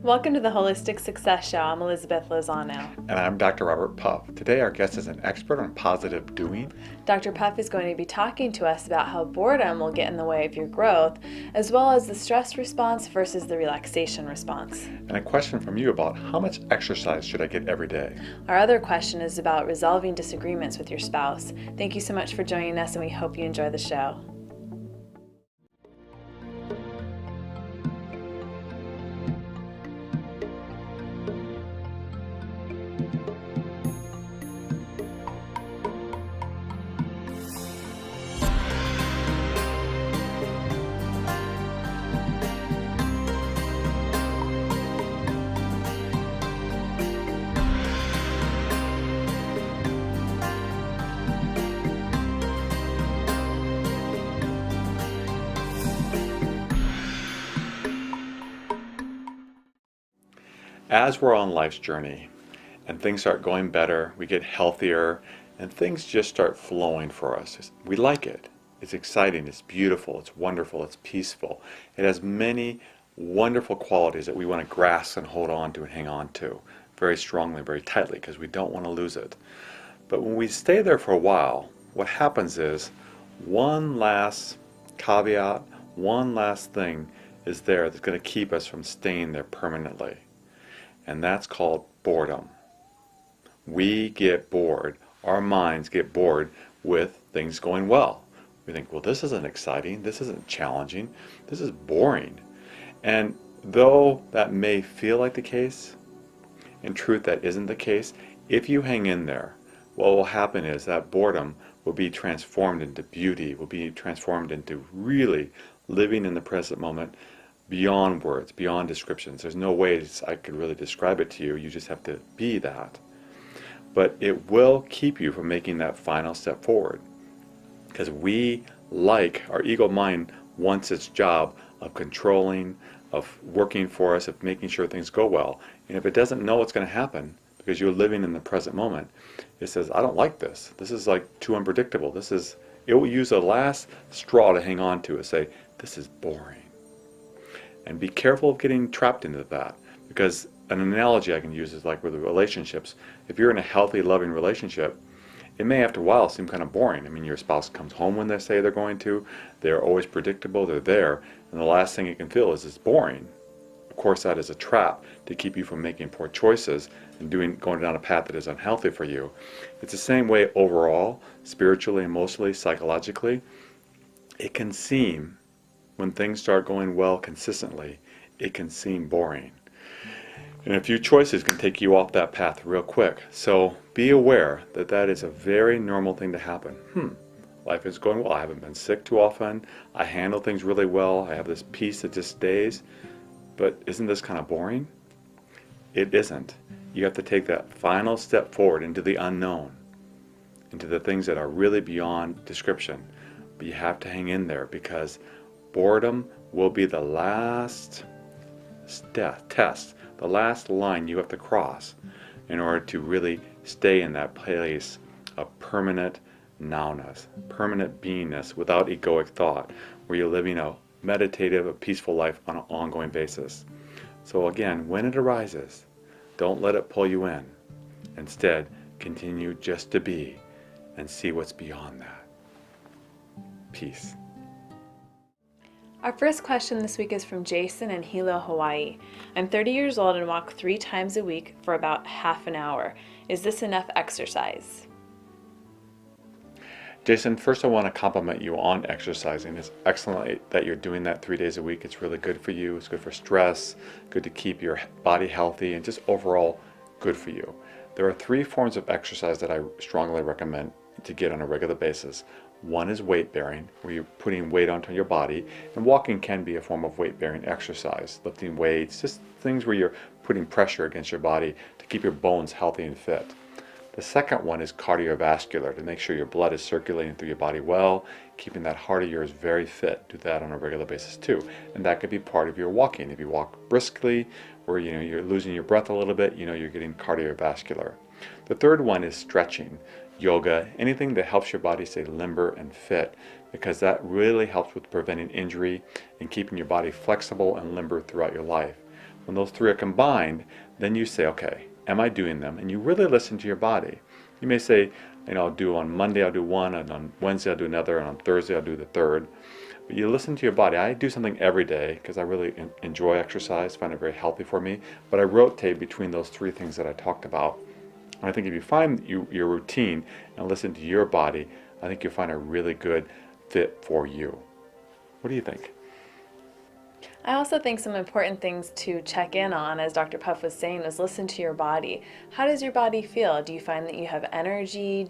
Welcome to the Holistic Success Show. I'm Elizabeth Lozano. And I'm Dr. Robert Puff. Today our guest is an expert on positive doing. Dr. Puff is going to be talking to us about how boredom will get in the way of your growth, as well as the stress response versus the relaxation response. And a question from you about how much exercise should I get every day? Our other question is about resolving disagreements with your spouse. Thank you so much for joining us, and we hope you enjoy the show. As we're on life's journey and things start going better, we get healthier, and things just start flowing for us. We like it. It's exciting, it's beautiful, it's wonderful, it's peaceful. It has many wonderful qualities that we want to grasp and hold on to and hang on to very strongly, very tightly, because we don't want to lose it. But when we stay there for a while, what happens is one last caveat, one last thing is there that's going to keep us from staying there permanently. And that's called boredom. We get bored, our minds get bored with things going well. We think, well, this isn't exciting, this isn't challenging, this is boring. And though that may feel like the case, in truth that isn't the case, if you hang in there, what will happen is that boredom will be transformed into beauty, will be transformed into really living in the present moment, beyond words, beyond descriptions. There's no way I could really describe it to you. You just have to be that. But it will keep you from making that final step forward. Because our ego mind wants its job of controlling, of working for us, of making sure things go well. And if it doesn't know what's going to happen, because you're living in the present moment, it says, I don't like this. This is like too unpredictable. It will use the last straw to hang on to and say, this is boring. And be careful of getting trapped into that, because an analogy I can use is like with relationships. If you're in a healthy, loving relationship, it may after a while seem kind of boring. I mean, your spouse comes home when they say they're going to, they're always predictable, they're there, and the last thing you can feel is it's boring. Of course, that is a trap to keep you from making poor choices and going down a path that is unhealthy for you. It's the same way overall, spiritually, emotionally, psychologically. It can seem, when things start going well consistently, it can seem boring. And a few choices can take you off that path real quick. So be aware that that is a very normal thing to happen. Life is going well. I haven't been sick too often. I handle things really well. I have this peace that just stays. But isn't this kind of boring? It isn't. You have to take that final step forward into the unknown, into the things that are really beyond description. But you have to hang in there, because boredom will be the last test, the last line you have to cross in order to really stay in that place of permanent nowness, permanent beingness without egoic thought, where you're living a meditative, a peaceful life on an ongoing basis. So again, when it arises, don't let it pull you in. Instead, continue just to be and see what's beyond that. Peace. Our first question this week is from Jason in Hilo, Hawaii. I'm 30 years old and walk 3 times a week for about half an hour. Is this enough exercise? Jason, first I want to compliment you on exercising. It's excellent that you're doing that 3 days a week. It's really good for you. It's good for stress, good to keep your body healthy, and just overall good for you. There are 3 forms of exercise that I strongly recommend to get on a regular basis. One is weight bearing, where you're putting weight onto your body, and walking can be a form of weight bearing exercise, lifting weights, just things where you're putting pressure against your body to keep your bones healthy and fit. The second one is cardiovascular, to make sure your blood is circulating through your body well, keeping that heart of yours very fit. Do that on a regular basis too. And that could be part of your walking. If you walk briskly, or you're losing your breath a little bit, you're getting cardiovascular. The third one is stretching. Yoga, anything that helps your body stay limber and fit, because that really helps with preventing injury and keeping your body flexible and limber throughout your life. When those three are combined, then you say, okay, am I doing them? And you really listen to your body. You may say, I'll do on Monday, I'll do one, and on Wednesday, I'll do another, and on Thursday, I'll do the third. But you listen to your body. I do something every day because I really enjoy exercise, find it very healthy for me. But I rotate between those three things that I talked about. And I think if you find your routine and listen to your body, I think you'll find a really good fit for you. What do you think? I also think some important things to check in on, as Dr. Puff was saying, is listen to your body. How does your body feel? Do you find that you have energy?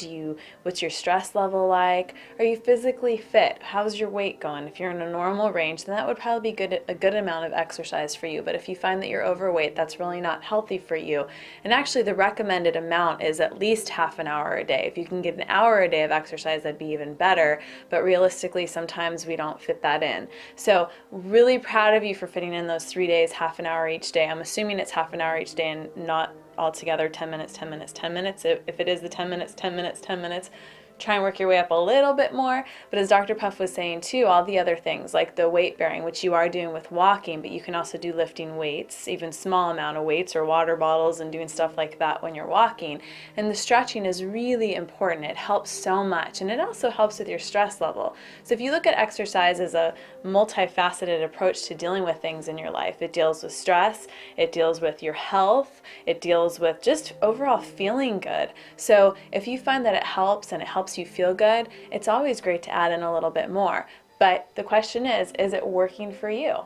What's your stress level like? Are you physically fit? How's your weight going? If you're in a normal range, then that would probably be a good amount of exercise for you. But if you find that you're overweight, that's really not healthy for you. And actually the recommended amount is at least half an hour a day. If you can get an hour a day of exercise, that'd be even better. But realistically, sometimes we don't fit that in. So really proud of you for fitting in those 3 days, half an hour each day. I'm assuming it's half an hour each day and not altogether 10 minutes, 10 minutes, 10 minutes. If it is the 10 minutes, 10 minutes, 10 minutes, try and work your way up a little bit more. But as Dr. Puff was saying too, all the other things like the weight bearing, which you are doing with walking, but you can also do lifting weights, even small amount of weights or water bottles, and doing stuff like that when you're walking. And the stretching is really important. It helps so much, and it also helps with your stress level. So if you look at exercise as a multifaceted approach to dealing with things in your life, it deals with stress, it deals with your health, it deals with just overall feeling good. So if you find that it helps and it helps you feel good, it's always great to add in a little bit more. But the question is it working for you?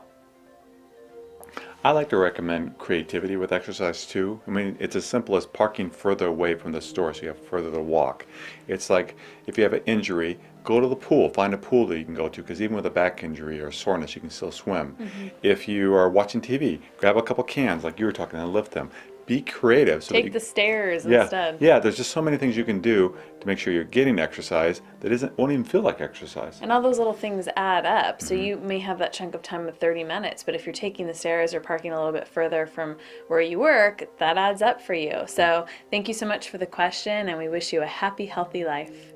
I like to recommend creativity with exercise too. I mean, it's as simple as parking further away from the store so you have further to walk. It's like if you have an injury, go to the pool, find a pool that you can go to, because even with a back injury or soreness, you can still swim. If you are watching TV, grab a couple cans like you were talking and lift them. Be creative. So Take the stairs instead. Yeah, there's just so many things you can do to make sure you're getting exercise that won't even feel like exercise. And all those little things add up. So you may have that chunk of time of 30 minutes, but if you're taking the stairs or parking a little bit further from where you work, that adds up for you. So thank you so much for the question, and we wish you a happy, healthy life.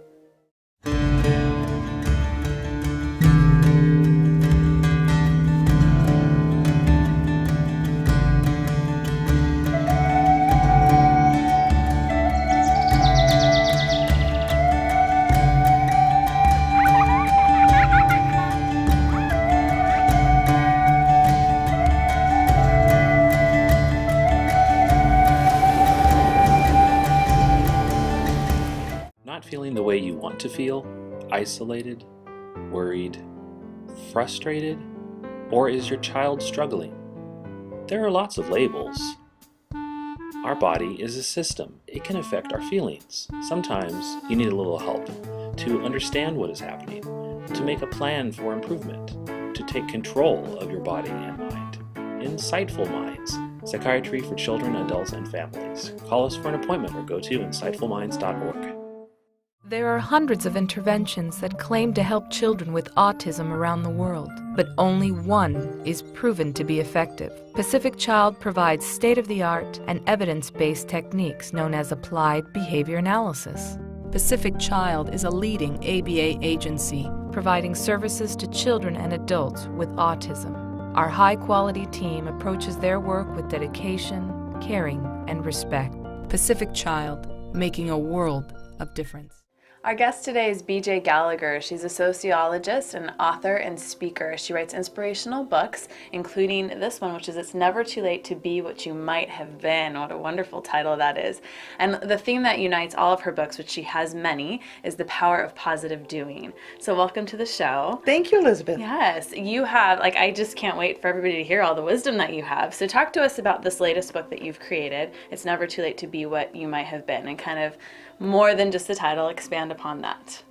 Not feeling the way you want to feel, isolated, worried, frustrated, or is your child struggling? There are lots of labels. Our body is a system. It can affect our feelings. Sometimes you need a little help to understand what is happening, to make a plan for improvement, to take control of your body and mind. Insightful Minds, Psychiatry for Children, Adults, and Families. Call us for an appointment or go to insightfulminds.org. There are hundreds of interventions that claim to help children with autism around the world, but only one is proven to be effective. Pacific Child provides state-of-the-art and evidence-based techniques known as applied behavior analysis. Pacific Child is a leading ABA agency providing services to children and adults with autism. Our high-quality team approaches their work with dedication, caring, and respect. Pacific Child, making a world of difference. Our guest today is BJ Gallagher. She's a sociologist, an author, and speaker. She writes inspirational books, including this one, which is It's Never Too Late to Be What You Might Have Been. What a wonderful title that is. And the theme that unites all of her books, which she has many, is the power of positive doing. So welcome to the show. Thank you, Elizabeth. Yes, you have, I just can't wait for everybody to hear all the wisdom that you have. So talk to us about this latest book that you've created, It's Never Too Late to Be What You Might Have Been, and kind of more than just the title, expand upon that.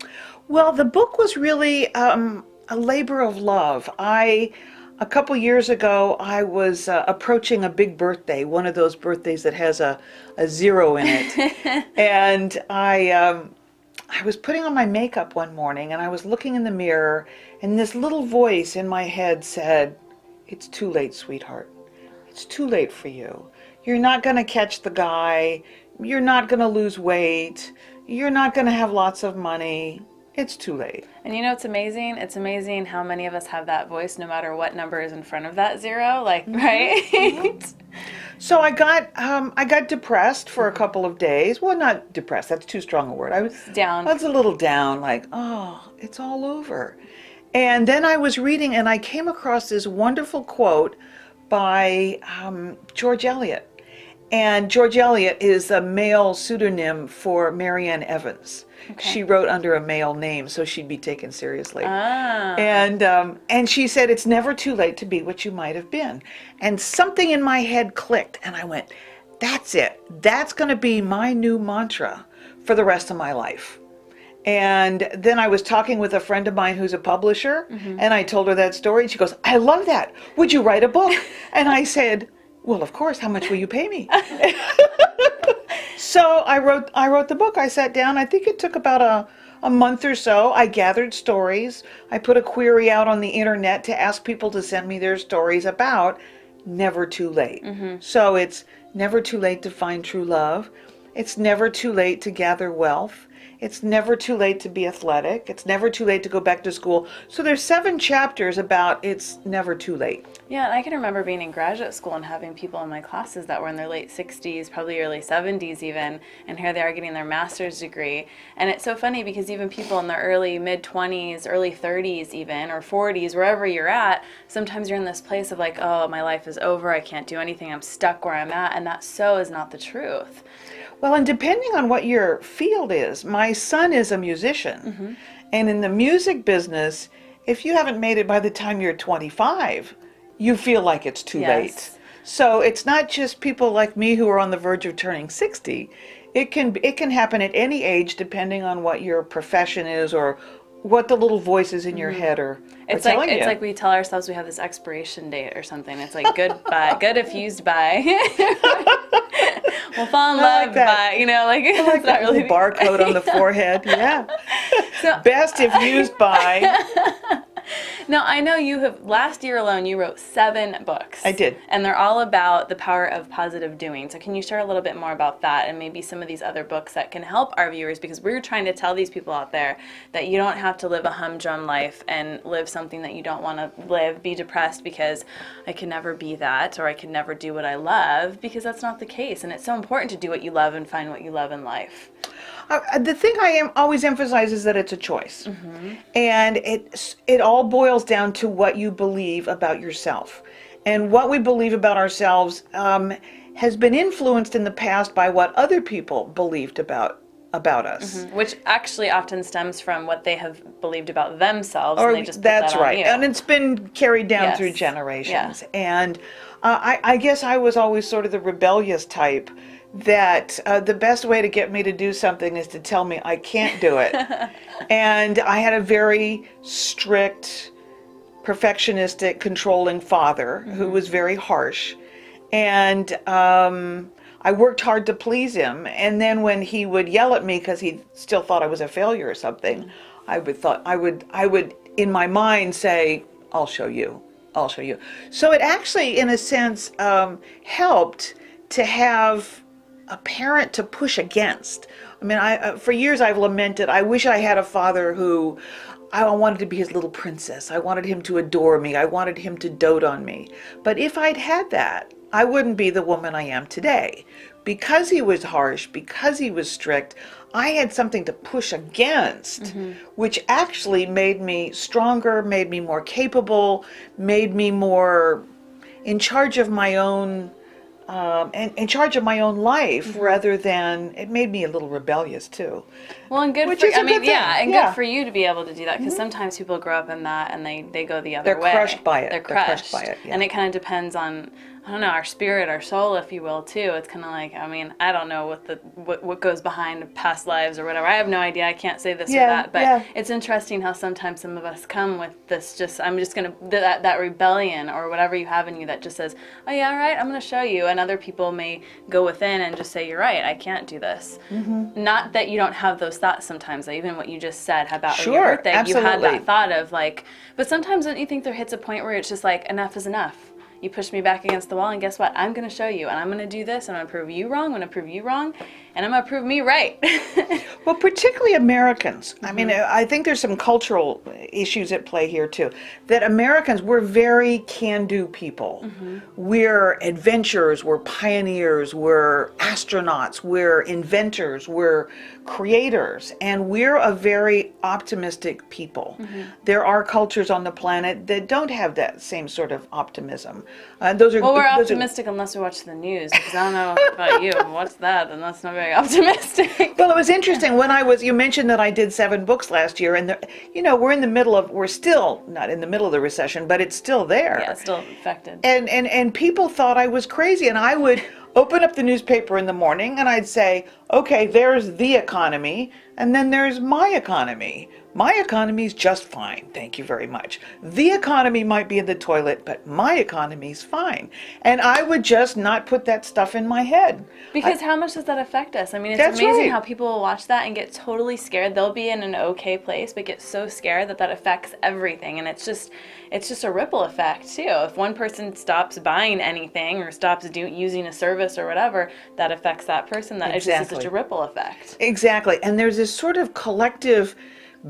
Well, the book was really a labor of love. A couple years ago, I was approaching a big birthday, one of those birthdays that has a zero in it. And I was putting on my makeup one morning, and I was looking in the mirror, and this little voice in my head said, "It's too late, sweetheart. It's too late for you. You're not going to catch the guy. You're not going to lose weight. You're not going to have lots of money. it's too late. And you know, it's amazing. It's amazing how many of us have that voice, no matter what number is in front of that zero. Like, right? So I got depressed for a couple of days. Well, not depressed. That's too strong a word. Down. I was a little down, like, oh, it's all over. And then I was reading, and I came across this wonderful quote by George Eliot. And George Eliot is a male pseudonym for Marianne Evans. Okay. She wrote under a male name, so she'd be taken seriously. Ah. And she said, it's never too late to be what you might have been. And something in my head clicked, and I went, that's it. That's going to be my new mantra for the rest of my life. And then I was talking with a friend of mine who's a publisher, and I told her that story, and she goes, I love that. Would you write a book? And I said, well, of course. How much will you pay me? So I wrote the book. I sat down. I think it took about a month or so. I gathered stories. I put a query out on the internet to ask people to send me their stories about never too late. So it's never too late to find true love. It's never too late to gather wealth. It's never too late to be athletic. It's never too late to go back to school. So there's 7 chapters about it's never too late. Yeah, and I can remember being in graduate school and having people in my classes that were in their late 60s, probably early 70s even, and here they are getting their master's degree. And it's so funny because even people in their early mid-20s, early 30s even, or 40s, wherever you're at, sometimes you're in this place of like, oh, my life is over, I can't do anything, I'm stuck where I'm at, and that so is not the truth. Well, and depending on what your field is, my son is a musician. And in the music business, if you haven't made it by the time you're 25, you feel like it's too late. So it's not just people like me who are on the verge of turning 60. It can happen at any age depending on what your profession is or what the little voices in your head are telling you. It's like we tell ourselves we have this expiration date or something. It's like goodbye, good if used by. We'll fall in love like that. by, you know, like I like it's that not really little barcode on the forehead. Yeah. So, best if used by. Now, I know you have, last year alone, you wrote 7 books. I did. And they're all about the power of positive doing. So can you share a little bit more about that and maybe some of these other books that can help our viewers? Because we're trying to tell these people out there that you don't have to live a humdrum life and live something that you don't want to live, be depressed because I can never be that, or I can never do what I love, because that's not the case. And it's so important to do what you love and find what you love in life. The thing I always emphasize is that it's a choice. And it all boils down to what you believe about yourself. And what we believe about ourselves has been influenced in the past by what other people believed about us. Which actually often stems from what they have believed about themselves. Or and they just put that's that on right. you. And it's been carried down Yes. through generations. Yeah. And I guess I was always sort of the rebellious type that the best way to get me to do something is to tell me I can't do it. And I had a very strict, perfectionistic, controlling father who was very harsh. And I worked hard to please him. And then when he would yell at me because he still thought I was a failure or something, I would in my mind say, I'll show you. I'll show you. So it actually, in a sense, helped to have a parent to push against. I mean, for years I've lamented, I wish I had a father who, I wanted to be his little princess. I wanted him to adore me. I wanted him to dote on me. But if I'd had that, I wouldn't be the woman I am today. Because he was harsh, because he was strict, I had something to push against, which actually made me stronger, made me more capable, made me more in charge of my own and in charge of my own life, rather than, it made me a little rebellious too. Well, and good Which for, is a I mean, good yeah, thing. and Yeah. good for you to be able to do that, because sometimes people grow up in that and they go the other They're way. crushed by it. They're They're crushed crushed by it, yeah. And it kind of depends on, I don't know, our spirit, our soul, if you will, too. It's kind of like, I mean, I don't know what goes behind past lives or whatever. I have no idea. I can't say this or that. But it's interesting how sometimes some of us come with this I'm just going to, that rebellion or whatever you have in you that just says, oh yeah, all right, I'm going to show you. And other people may go within and just say, you're right, I can't do this. Not that you don't have those thoughts sometimes, like even what you just said about on your birthday, you had absolutely. that thought of like, but sometimes don't you think there hits a point where it's just like, enough is enough? you push me back against the wall, and guess what? I'm going to show you, and I'm going to do this, and I'm going to prove you wrong, I'm going to prove you wrong, and I'm going to prove me right. Well, particularly Americans. I mean, I think there's some cultural issues at play here too. That Americans, we're very can-do people. We're adventurers, we're pioneers, we're astronauts, we're inventors, we're creators, and we're a very optimistic people. There are cultures on the planet that don't have that same sort of optimism. Those are Well, we're those are- optimistic unless we watch the news, because I don't know about you, but what's that? And that's not very optimistic. Well, it was interesting when you mentioned that I did 7 books last year, and we're still not in the middle of the recession, but it's still there. Yeah, still affected. And people thought I was crazy, and I would open up the newspaper in the morning and I'd say, okay, there's the economy, and then there's my economy. My economy's just fine, thank you very much. The economy might be in the toilet, but my economy's fine. And I would just not put that stuff in my head. Because how much does that affect us? I mean, it's That's amazing right. how people will watch that and get totally scared. They'll be in an okay place, but get so scared that affects everything. And it's just a ripple effect, too. If one person stops buying anything or stops using a service or whatever, that affects that person. It's just such a ripple effect. Exactly. And there's this sort of collective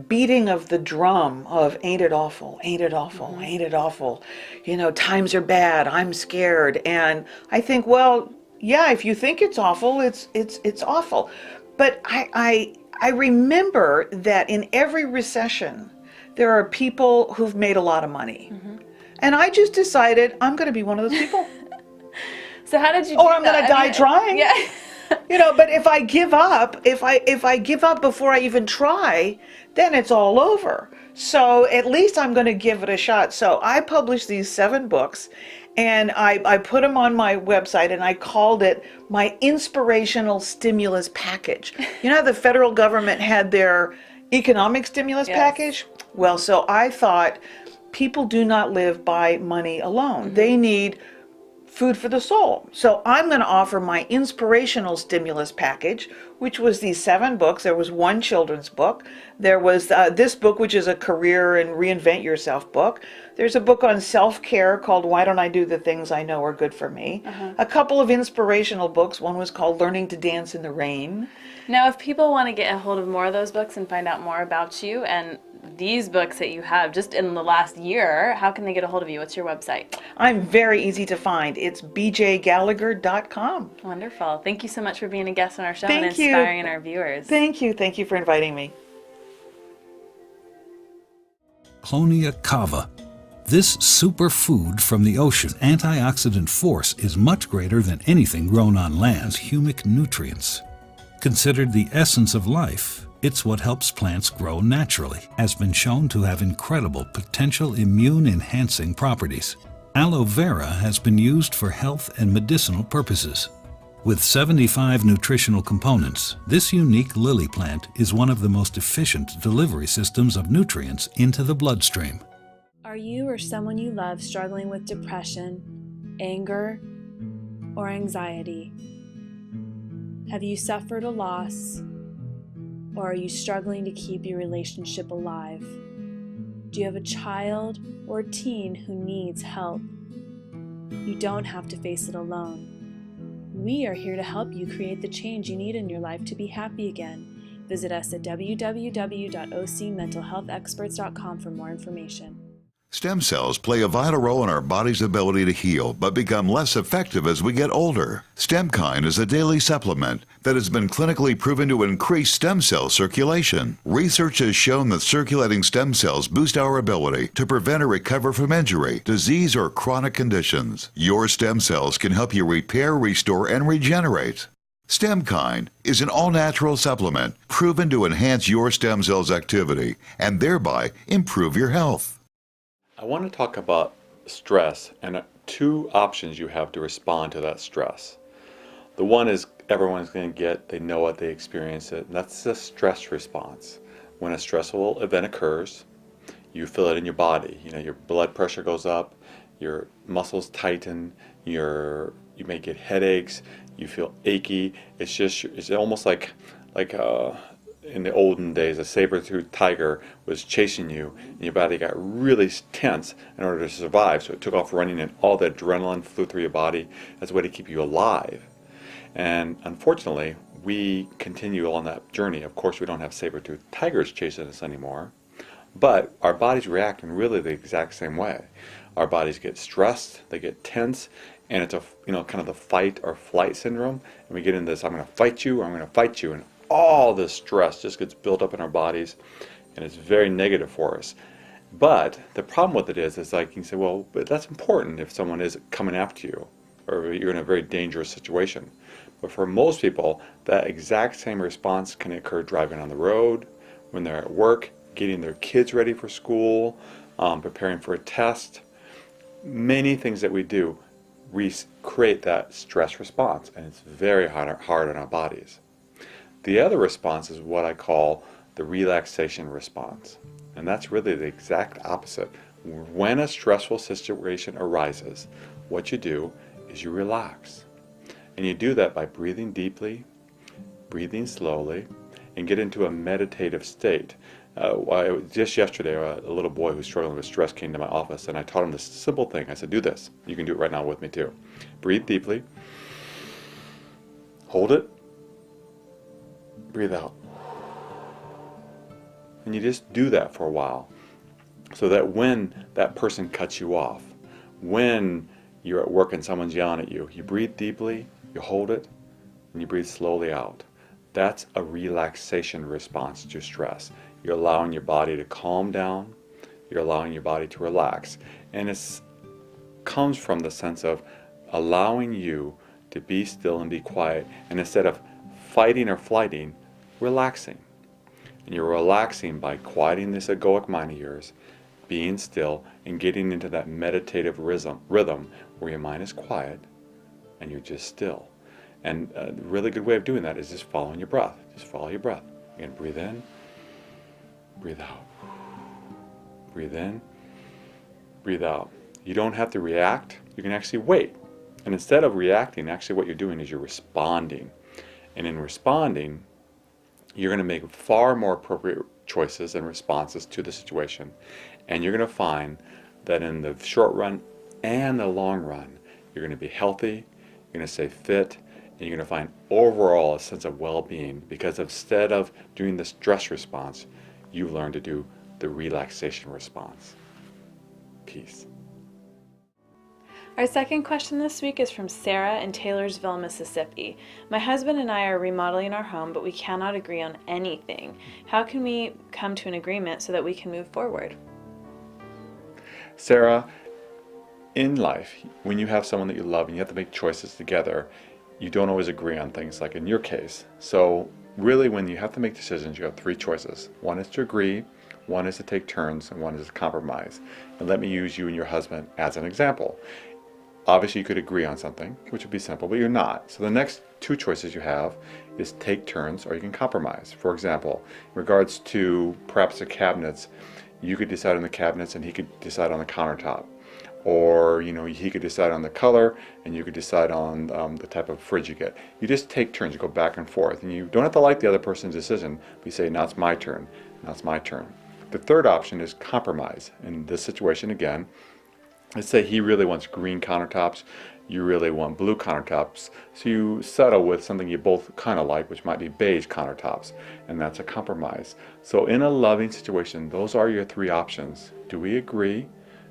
beating of the drum of ain't it awful, ain't it awful, ain't it awful. Times are bad, I'm scared. And I think, well, yeah, if you think it's awful, it's awful. But I remember that in every recession, there are people who've made a lot of money. And I just decided I'm going to be one of those people. So how did you do Or I'm going to die trying. Yeah. But if I give up, if I give up before I even try, then it's all over. So at least I'm going to give it a shot. So I published these 7 books, and I put them on my website, and I called it my inspirational stimulus package. The federal government had their economic stimulus package? Well, so I thought people do not live by money alone. They need food for the soul. So I'm going to offer my inspirational stimulus package, which was these 7 books. There was 1 children's book. There was this book, which is a career and reinvent yourself book. There's a book on self-care called Why Don't I Do the Things I Know Are Good for Me? A couple of inspirational books. One was called Learning to Dance in the Rain. Now, if people want to get a hold of more of those books and find out more about you and these books that you have just in the last year, how can they get a hold of you? What's your website? I'm very easy to find. It's bjgallagher.com. Wonderful. Thank you so much for being a guest on our show Thank and you. inspiring our viewers. Thank you. Thank you for inviting me. Clonia cava. This superfood from the ocean's antioxidant force is much greater than anything grown on land. Humic nutrients. Considered the essence of life, it's what helps plants grow naturally, has been shown to have incredible potential immune-enhancing properties. Aloe vera has been used for health and medicinal purposes. With 75 nutritional components, this unique lily plant is one of the most efficient delivery systems of nutrients into the bloodstream. Are you or someone you love struggling with depression, anger, or anxiety? Have you suffered a loss, or are you struggling to keep your relationship alive? Do you have a child or a teen who needs help? You don't have to face it alone. We are here to help you create the change you need in your life to be happy again. Visit us at www.ocmentalhealthexperts.com for more information. Stem cells play a vital role in our body's ability to heal, but become less effective as we get older. StemKine is a daily supplement that has been clinically proven to increase stem cell circulation. Research has shown that circulating stem cells boost our ability to prevent or recover from injury, disease, or chronic conditions. Your stem cells can help you repair, restore, and regenerate. StemKine is an all-natural supplement proven to enhance your stem cells' activity and thereby improve your health. I want to talk about stress and 2 options you have to respond to that stress. The one is everyone's going to get, they know it, they experience it, and that's the stress response. When a stressful event occurs, you feel it in your body. Your blood pressure goes up, your muscles tighten, you may get headaches, you feel achy. It's almost like in the olden days, a saber-toothed tiger was chasing you, and your body got really tense in order to survive. So it took off running, and all the adrenaline flew through your body as a way to keep you alive. And unfortunately, we continue on that journey. Of course, we don't have saber-toothed tigers chasing us anymore, but our bodies react in really the exact same way. Our bodies get stressed, they get tense, and it's a kind of the fight or flight syndrome. And we get into this, I'm going to fight you, or I'm going to fight you, and all this stress just gets built up in our bodies, and it's very negative for us. But the problem with it is like you can say, well, but that's important if someone is coming after you, or you're in a very dangerous situation. But for most people, that exact same response can occur driving on the road, when they're at work, getting their kids ready for school, preparing for a test. Many things that we do, we create that stress response, and it's very hard on our bodies. The other response is what I call the relaxation response, and that's really the exact opposite. When a stressful situation arises, what you do is you relax, and you do that by breathing deeply, breathing slowly, and get into a meditative state. Just yesterday, a little boy who's struggling with stress came to my office, and I taught him this simple thing. I said, do this. You can do it right now with me too. Breathe deeply, hold it, breathe out. And you just do that for a while, so that when that person cuts you off, when you're at work and someone's yelling at you, you breathe deeply, you hold it, and you breathe slowly out. That's a relaxation response to stress. You're allowing your body to calm down, you're allowing your body to relax. And it comes from the sense of allowing you to be still and be quiet, and instead of fighting or flighting, relaxing. And you're relaxing by quieting this egoic mind of yours, being still, and getting into that meditative rhythm where your mind is quiet and you're just still. And a really good way of doing that is just following your breath. Just follow your breath. Again, breathe in, breathe out. Breathe in, breathe out. You don't have to react. You can actually wait. And instead of reacting, actually what you're doing is you're responding. And in responding, you're going to make far more appropriate choices and responses to the situation. And you're going to find that in the short run and the long run, you're going to be healthy, you're going to stay fit, and you're going to find overall a sense of well-being, because instead of doing the stress response, you learn to do the relaxation response. Peace. Our second question this week is from Sarah in Taylorsville, Mississippi. My husband and I are remodeling our home, but we cannot agree on anything. How can we come to an agreement so that we can move forward? Sarah, in life, when you have someone that you love and you have to make choices together, you don't always agree on things, like in your case. So really, when you have to make decisions, you have three choices. One is to agree, one is to take turns, and one is to compromise. And let me use you and your husband as an example. Obviously, you could agree on something, which would be simple, but you're not. So the next two choices you have is take turns, or you can compromise. For example, in regards to perhaps the cabinets, you could decide on the cabinets and he could decide on the countertop. Or, he could decide on the color and you could decide on the type of fridge you get. You just take turns, you go back and forth. And you don't have to like the other person's decision, but you say, now it's my turn, now it's my turn. The third option is compromise. In this situation, again, let's say he really wants green countertops, you really want blue countertops, so you settle with something you both kind of like, which might be beige countertops, and that's a compromise. So in a loving situation, those are your three options. Do we agree?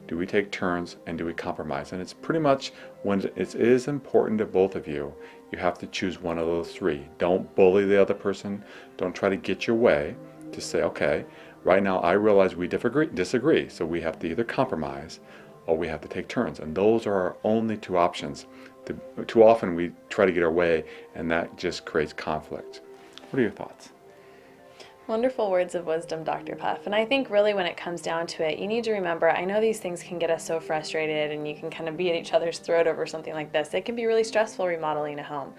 Do we take turns? And do we compromise? And it's pretty much, when it is important to both of you, you have to choose one of those three. Don't bully the other person. Don't try to get your way. Just say, okay, right now I realize we disagree, so we have to either compromise or we have to take turns. And those are our only two options. Too often we try to get our way, and that just creates conflict. What are your thoughts? Wonderful words of wisdom, Dr. Puff. And I think really when it comes down to it, you need to remember, I know these things can get us so frustrated and you can kind of be at each other's throat over something like this. It can be really stressful remodeling a home.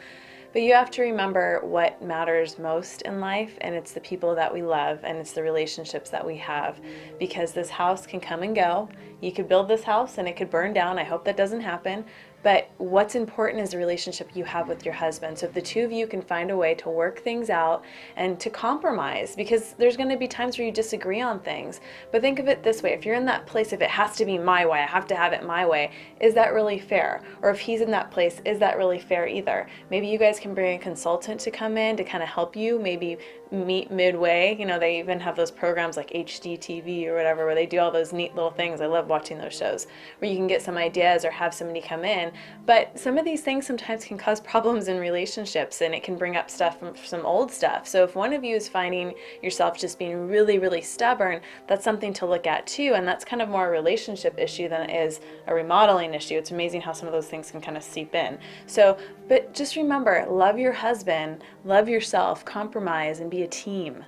But you have to remember what matters most in life, and it's the people that we love, and it's the relationships that we have, because this house can come and go. You could build this house and it could burn down. I hope that doesn't happen. but what's important is the relationship you have with your husband. So if the two of you can find a way to work things out and to compromise, because there's going to be times where you disagree on things, but think of it this way: if you're in that place, if it has to be my way, I have to have it my way, is that really fair? Or if he's in that place, is that really fair either? Maybe you guys can bring a consultant to come in to kind of help you, maybe meet midway. You know, they even have those programs like H.D. TV or whatever, where they do all those neat little things. I love watching those shows where you can get some ideas or have somebody come in. But some of these things sometimes can cause problems in relationships, and it can bring up stuff from some old stuff. So if one of you is finding yourself just being really, really stubborn, that's something to look at too. And that's kind of more a relationship issue than it is a remodeling issue. It's amazing how some of those things can kind of seep in. So, but just remember, love your husband, love yourself, compromise, and be a team.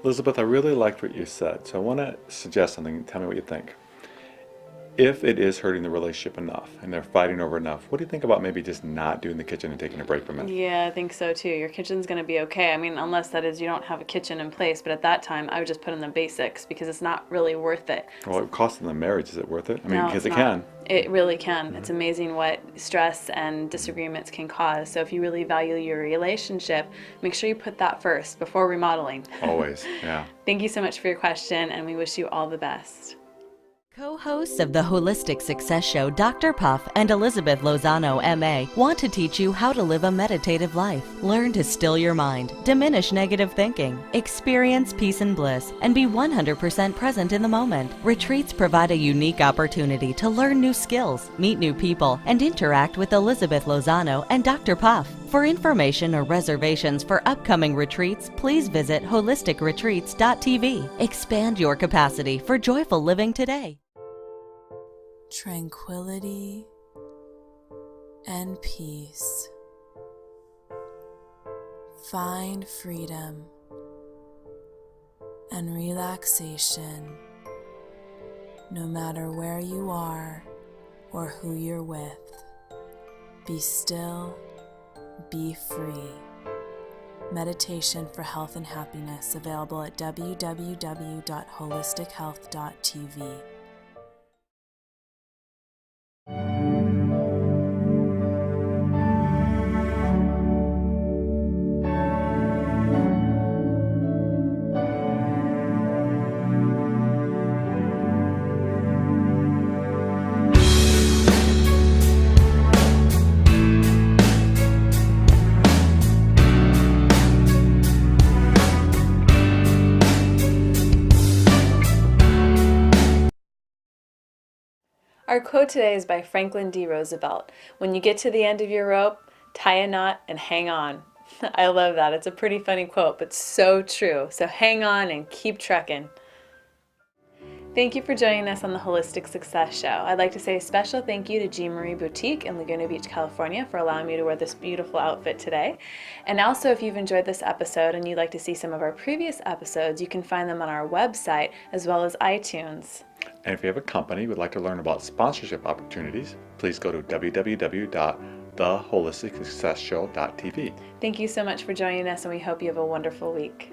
Elizabeth, I really liked what you said, so I want to suggest something. Tell me what you think. If it is hurting the relationship enough and they're fighting over enough, what do you think about maybe just not doing the kitchen and taking a break from it? Yeah, I think so too. Your kitchen's going to be okay. I mean, unless that is you don't have a kitchen in place, but at that time I would just put in the basics because it's not really worth it. Well, it costs in the marriage, is it worth it? I mean, No, because it's it not. can. It really can. It's amazing what stress and disagreements can cause. So if you really value your relationship, make sure you put that first before remodeling. Always, yeah. Thank you so much for your question, and we wish you all the best. Co-hosts of the Holistic Success Show, Dr. Puff and Elizabeth Lozano, MA, want to teach you how to live a meditative life. Learn to still your mind, diminish negative thinking, experience peace and bliss, and be 100% present in the moment. Retreats provide a unique opportunity to learn new skills, meet new people, and interact with Elizabeth Lozano and Dr. Puff. For information or reservations for upcoming retreats, please visit holisticretreats.tv. Expand your capacity for joyful living today. Tranquility and peace. Find freedom and relaxation no matter where you are or who you're with. Be still, be free. Meditation for Health and Happiness, available at www.holistichealth.tv. Our quote today is by Franklin D. Roosevelt. When you get to the end of your rope, tie a knot and hang on. I love that. It's a pretty funny quote, but so true. So hang on and keep trekking. Thank you for joining us on the Holistic Success Show. I'd like to say a special thank you to Jean Marie Boutique in Laguna Beach, California for allowing me to wear this beautiful outfit today. And also, if you've enjoyed this episode and you'd like to see some of our previous episodes, you can find them on our website as well as iTunes. And if you have a company who would like to learn about sponsorship opportunities, please go to www.theholisticsuccessshow.tv. Thank you so much for joining us, and we hope you have a wonderful week.